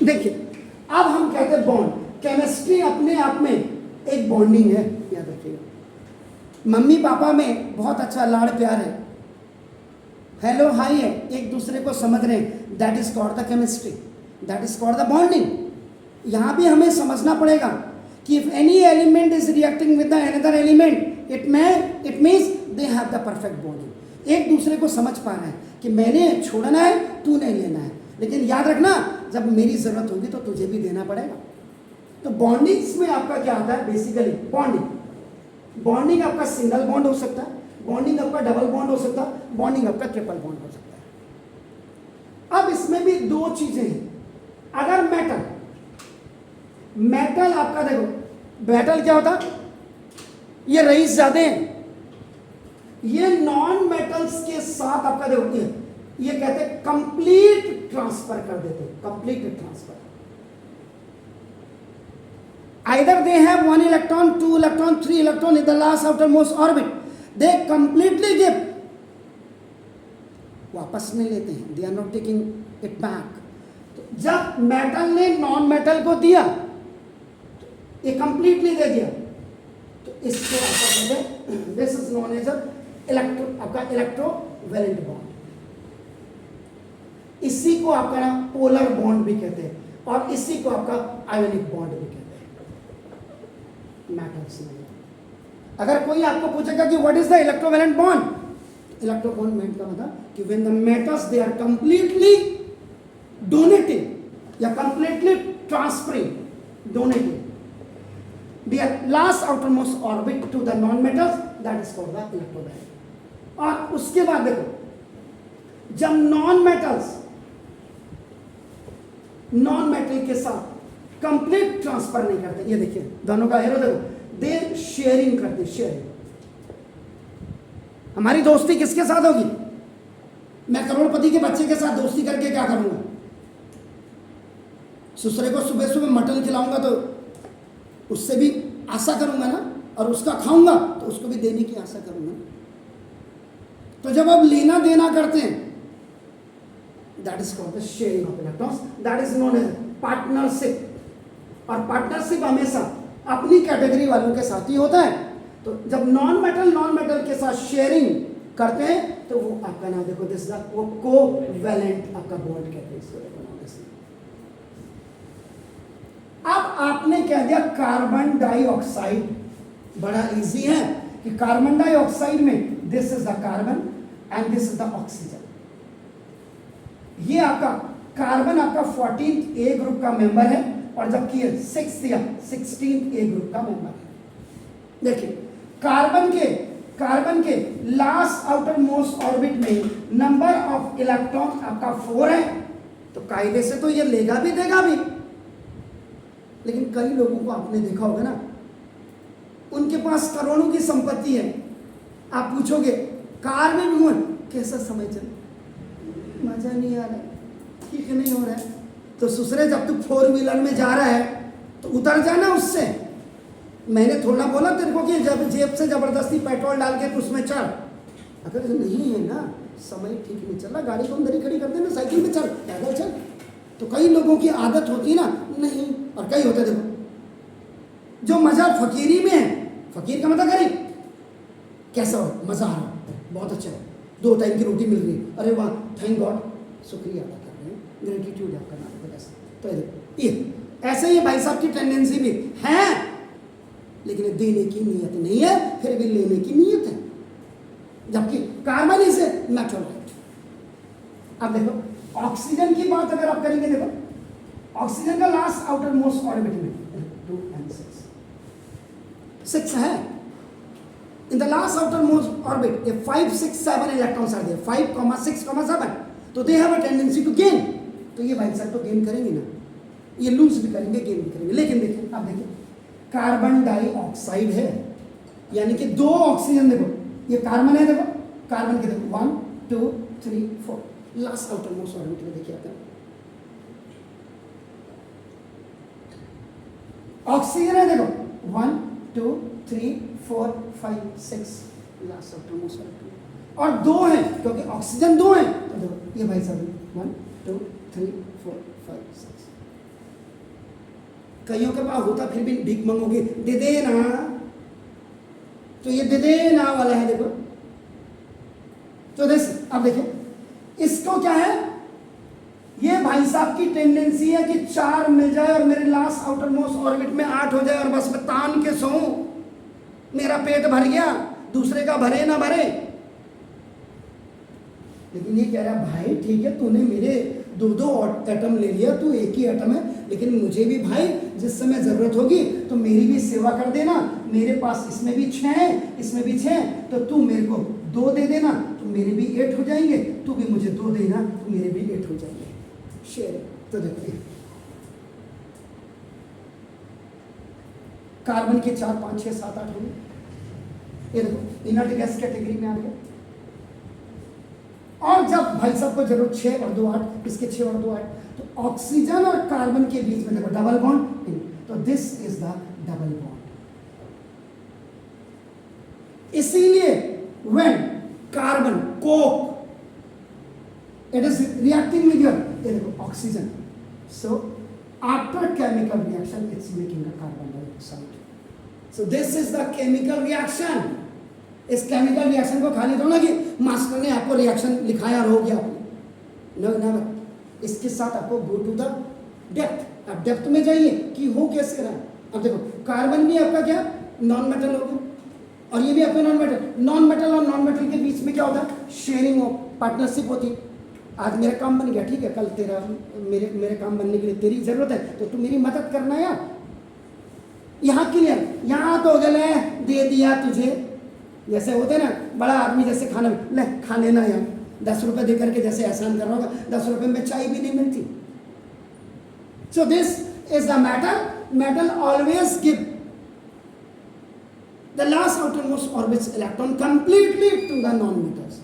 देखिए अब हम कहते हैं बॉन्ड। केमिस्ट्री अपने आप में एक बॉन्डिंग है, याद रखिएगा। मम्मी पापा में बहुत अच्छा लाड़ प्यार है, हेलो हाई है, एक दूसरे को समझ रहे हैं, that is called the chemistry, that is called the bonding. यहाँ भी हमें समझना पड़ेगा कि if any element is reacting with the another element it means they have the perfect bonding. एक दूसरे को समझ पा रहे हैं कि मैंने छोड़ना है, तूने लेना है, लेकिन याद रखना जब मेरी जरूरत होगी तो तुझे भी देना पड़ेगा। तो बॉन्डिंग्स में आपका क्या आता है, बेसिकली बॉन्डिंग आपका सिंगल बॉन्ड हो सकता है, बॉन्डिंग आपका डबल बॉन्ड हो सकता है, बॉन्डिंग आपका ट्रिपल बॉन्ड हो सकता है। अब इसमें भी दो चीजें हैं। अगर मेटल आपका देखो, मेटल क्या होता, ये रईस ज्यादा है, ये नॉन मेटल्स के साथ आपका देखो ये कहते हैं कंप्लीट ट्रांसफर कर देते हैं, complete transfer. Either they have 1 electron, 2 electron, 3 electron in the last outermost orbit. They completely give. वापस नहीं लेते हैं, they are not taking it back. तो जब मेटल ने नॉन मेटल को दिया, तो ये कंप्लीटली दे दिया, तो इसको आपका कहते हैं, दिस इज नोन एज आपका इलेक्ट्रोवैलेंट बॉन्ड। इसी को आपका ना पोलर बॉन्ड भी कहते हैं, और इसी को आपका आयोनिक बॉन्ड भी कहते हैं। मेटल्स में अगर कोई आपको पूछेगा कि what is the electrovalent bond, electrovalent का मतलब कि when the metals they are completely donating या completely transferring donating their last outermost orbit to the non metals, that is called the electrovalent. और उसके बाद देखो जब नॉन मेटल के साथ कंप्लीट ट्रांसफर नहीं करते, ये देखिए दोनों का एरो देखो, दे शेयरिंग करते, शेयरिंग। हमारी दोस्ती किसके साथ होगी, मैं करोड़पति के बच्चे के साथ दोस्ती करके क्या करूंगा, ससुरे को सुबह सुबह मटन खिलाऊंगा तो उससे भी आशा करूंगा ना, और उसका खाऊंगा तो उसको भी देने की आशा करूंगा। तो जब आप लेना देना करते हैं, that is called the sharing of electrons, that is known as partnership. और पार्टनरशिप हमेशा अपनी कैटेगरी वालों के साथ ही होता है। तो जब नॉन मेटल के साथ शेयरिंग करते हैं तो वो आपका नाम देखो, दिस वो कोवैलेंट आपका बॉन्ड कहते हैं इसको। अब आपने कह दिया कार्बन डाइऑक्साइड, बड़ा इजी है कि कार्बन डाइऑक्साइड में this is the carbon and this is the oxygen. ये आपका कार्बन आपका 14th ए ग्रुप का मेंबर है, और जबकि ये 6th या 16th ए ग्रुप का मेंबर है। देखिए कार्बन के लास्ट आउटर मोस्ट ऑर्बिट में नंबर ऑफ इलेक्ट्रॉन आपका 4 है, तो कायदे से तो ये लेगा भी देगा भी। लेकिन कई लोगों को आपने देखा होगा ना, उनके पास करोड़ों की संपत्ति है, आप पूछोगे कार में भी कैसा समय चल, मजा नहीं आ रहा, ठीक नहीं हो रहा है, तो ससुरे जब तू 4 व्हीलर में जा रहा है तो उतर जाना उससे। मैंने थोड़ा बोला तेरे को कि जब जेब से जबरदस्ती पेट्रोल डाल के उसमें चढ़, अगर नहीं है ना, समय ठीक नहीं चल रहा, गाड़ी को अंदर ही खड़ी कर देना, साइकिल में चल, पैदल चल। तो कई लोगों की आदत होती है ना, नहीं, और कई होते देखो जो मजा फकीरी में है, फकीर का मतलब गरीब, कैसा हो, मजा आ रहा, बहुत अच्छा है, 2 टाइम की रोटी मिल रही, अरे वाह थैंक गॉड, शुक्रिया अदा कर रहे हैं, ग्रेटिट्यूड आप करना। तो ये ऐसे ही भाई साहब की टेंडेंसी भी है, लेकिन देने की नीयत नहीं है, फिर भी लेने की नीयत है, जबकि कार्बन इज मेटोलाइट। अब देखो ऑक्सीजन की बात अगर आप करेंगे, देखो ऑक्सीजन का लास्ट आउटर मोस्ट ऑर्बिट में 2 and 6 है। In the last outer most orbit ये 5, 6, 7 इलेक्ट्रॉन्स आर देयर, 5, 6, 7, तो they have a tendency to gain. तो ये भाई साहब तो गेन करेंगे ना, ये लूज भी करेंगे, गेन भी करेंगे। लेकिन देखिए आप देखिए कार्बन डाइऑक्साइड है, यानी कि 2 ऑक्सीजन, देखो ये कार्बन है, देखो कार्बन के देखो 1, 2, 3, 4 लास्ट आउटर मोस्ट ऑर्बिट में देखिए आता है। ऑक्सीजन है देखो 1, 2, 3, 4, 5, 6 लास्ट आउटर मोस्ट ऑर्बिट, और 2 है क्योंकि ऑक्सीजन 2 है, तो देखो ये भाई साहब 1, 2, 3, 4, 5, 6 कईयों के पास होता फिर भी भीख मांगोगे, दे दे ना, तो ये दे दे ना वाला है देखो। तो अब देखिए इसको क्या है, ये भाई साहब की टेंडेंसी है कि 4 मिल जाए और मेरे लास्ट आउटर मोस्ट ऑर्बिट में 8 हो जाए और बस मैं तान के सोऊं, मेरा पेट भर गया, दूसरे का भरे ना भरे। लेकिन ये कह रहा भाई ठीक है, तूने मेरे 2-2 एटम ले लिया, तू एक ही एटम है, लेकिन मुझे भी भाई जिस समय जरूरत होगी तो मेरी भी सेवा कर देना। मेरे पास इसमें भी 6 है, इसमें भी 6, तो तू मेरे को 2 दे देना, तो मेरे भी 8 हो जाएंगे, तू भी मुझे 2 देना, तो मेरे भी 8 हो जाएंगे। शेयर। तो देखिए कार्बन के 4, 5, 6, 7, 8 होंगे। ये देखो इनर्ट गैस कैटेगरी में आ गया। और जब भाई साहब को जरूरत 6 और 2 8, इसके 6 और 2 8, तो ऑक्सीजन और कार्बन के बीच में देखो डबल बॉन्ड, तो this is the double bond. इसीलिए when carbon coke it is reacting with your oxygen, so after chemical reaction it's making a carbon dioxide. So this is the chemical reaction. इस chemical reaction को खाली दो ना कि master ने आपको reaction लिखाया और हो गया, नो नेवर। इसके साथ आपको गो टू द डेप्थ, आप डेप्थ में जाइए कि हो कैसे रहा। अब देखो कार्बन भी आपका क्या नॉन मेटल हो गया और ये भी आपका नॉन मेटल। नॉन मेटल और नॉन मेटल के बीच में क्या होता है, शेयरिंग ऑफ पार्टनरशिप होती है। आज मेरा काम बन गया, ठीक है, कल तेरा मेरे काम बनने के लिए तेरी जरूरत है तो तू मेरी मदद करना यार। यहाँ क्लियर, यहाँ तो गले दे दिया तुझे, जैसे होते ना बड़ा आदमी जैसे खाना ले खा लेना यार, 10 रुपए दे करके जैसे एहसान कर रहा होगा, 10 रुपए में चाय भी नहीं मिलती। So this is the metal always give the last outermost orbits electron completely to the non metals.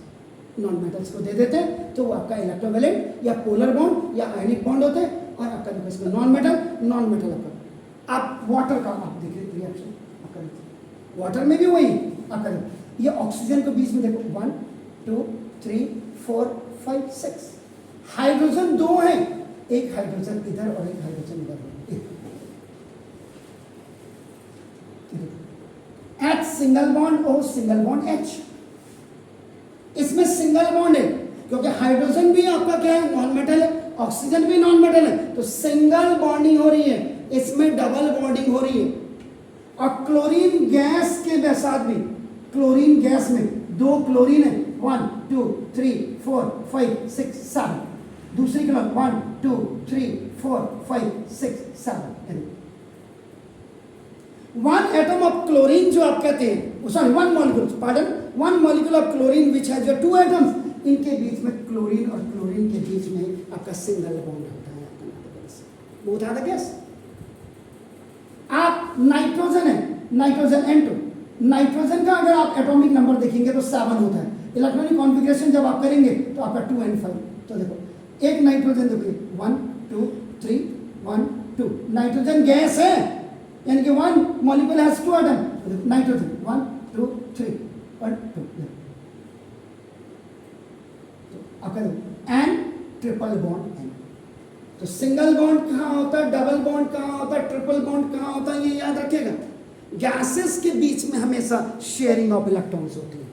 Non metals को दे देते हैं तो वो आपका इलेक्ट्रोवैलेंट या पोलर बॉन्ड या आयनिक बॉन्ड होते हैं, और आपका देखो इसमें नॉन मेटल आपका। आप वाटर का आप देखिए रिएक्शन आपका, वाटर में भी वही आपका, ये ऑक्सीजन के बीच में देखो 1 2 3 4 5 6 हाइड्रोजन 2 है, एक हाइड्रोजन इधर और एक हाइड्रोजन इधर। H single bond O single bond H, इसमें सिंगल बॉन्ड है क्योंकि हाइड्रोजन भी आपका क्या है नॉन मेटल है, ऑक्सीजन भी नॉन मेटल है, तो सिंगल बॉन्डिंग हो रही है, इसमें डबल बॉन्डिंग हो रही है। और क्लोरीन गैस के साथ भी, क्लोरीन गैस में 2 क्लोरीन है, 1 2 3 4 5 6 7, दूसरी क्लोरीन 1 2 3 4 5 6 7। 1 एटम ऑफ क्लोरीन जो आप कहते हैं, sorry 1 molecule, pardon, 1 molecule of chlorine which has 2 atoms, इनके बीच में क्लोरीन और क्लोरीन के बीच में आपका सिंगल बॉन्ड होता है। वो था गैस। आप नाइट्रोजन है, नाइट्रोजन N2, नाइट्रोजन का अगर आप एटॉमिक नंबर देखेंगे तो 7 होता है। इलेक्ट्रॉनिक कॉन्फ़िगरेशन जब आप करेंगे तो आपका 2 and 5। तो देखो एक नाइट्रोजन देखिए 1 2 3 1 2, नाइट्रोजन गैस है यानी कि 1 मॉलिक्यूल हैज 2 एटम, नाइट्रोजन 1 2 3 1 2। तो आपका N ट्रिपल बॉन्ड N। तो सिंगल बॉन्ड कहाँ होता है, डबल बॉन्ड कहाँ होता है, ट्रिपल बॉन्ड कहाँ होता है, ये याद रखिएगा। गैसेस के बीच में हमेशा शेयरिंग ऑफ इलेक्ट्रॉन्स होती है।